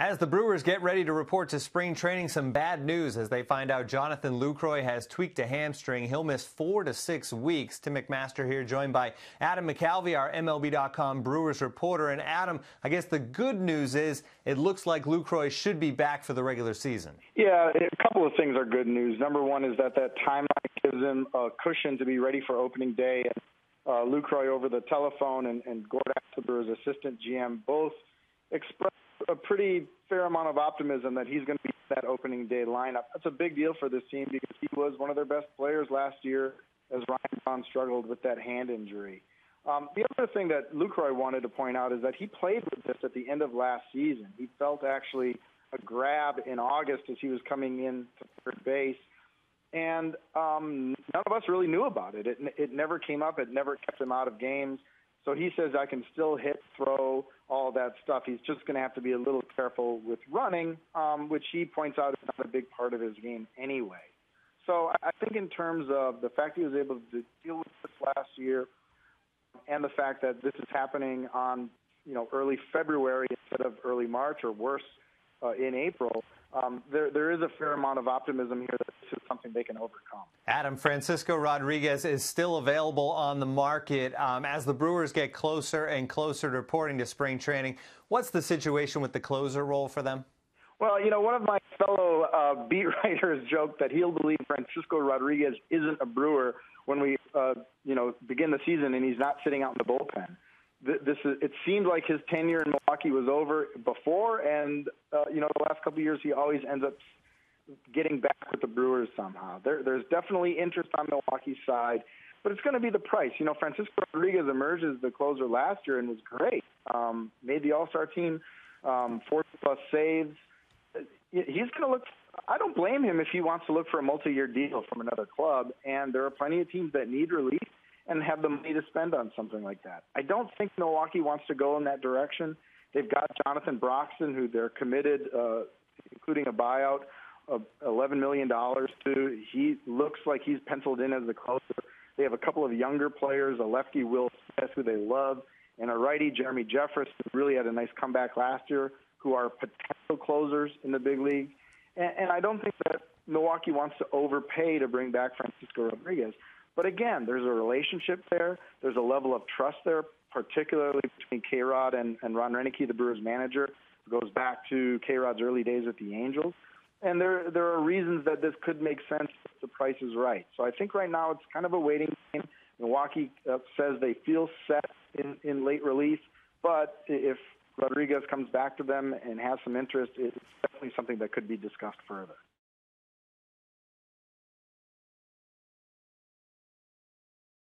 As the Brewers get ready to report to spring training, some bad news as they find out Jonathan Lucroy has tweaked a hamstring. He'll miss 4 to 6 weeks. Tim McMaster here, joined by Adam McCalvy, our MLB.com Brewers reporter. And Adam, I guess the good news is it looks like Lucroy should be back for the regular season. Yeah, a couple of things are good news. Number one is that timeline gives him a cushion to be ready for opening day. And Lucroy over the telephone and Gordak, the Brewers assistant GM, both expressed a pretty fair amount of optimism that he's going to be in that opening day lineup. That's a big deal for this team because he was one of their best players last year as Ryan Braun struggled with that hand injury. The other thing that Lucroy wanted to point out is that he played with this at the end of last season. He felt actually a grab in August as he was coming in to third base, and none of us really knew about it. It never came up. It never kept him out of games. So he says, I can still hit, throw, all that stuff. He's just going to have to be a little careful with running, which he points out is not a big part of his game anyway. So I think in terms of the fact he was able to deal with this last year and the fact that this is happening on, early February instead of early March or worse in April, there is a fair amount of optimism here that this is something they can overcome. Adam, Francisco Rodriguez is still available on the market. As the Brewers get closer and closer to reporting to spring training, what's the situation with the closer role for them? Well, one of my fellow beat writers joked that he'll believe Francisco Rodriguez isn't a Brewer when we, begin the season and he's not sitting out in the bullpen. It seemed like his tenure in Milwaukee was over before, and the last couple of years he always ends up getting back with the Brewers somehow. There's definitely interest on Milwaukee's side, but it's going to be the price. Francisco Rodriguez emerged as the closer last year and was great. Made the All-Star team, 40-plus saves. He's going to look. I don't blame him if he wants to look for a multi-year deal from another club, and there are plenty of teams that need relief and have the money to spend on something like that. I don't think Milwaukee wants to go in that direction. They've got Jonathan Broxton, who they're committed, including a buyout of $11 million to. He looks like he's penciled in as the closer. They have a couple of younger players, a lefty, Will Smith, who they love, and a righty, Jeremy Jeffress, who really had a nice comeback last year, who are potential closers in the big league. And I don't think that Milwaukee wants to overpay to bring back Francisco Rodriguez. But again, there's a relationship there. There's a level of trust there, particularly between K-Rod and Ron Renneke, the Brewers manager. It goes back to K-Rod's early days with the Angels. And there are reasons that this could make sense if the price is right. So I think right now it's kind of a waiting game. Milwaukee says they feel set in late relief, but if Rodriguez comes back to them and has some interest, it's definitely something that could be discussed further.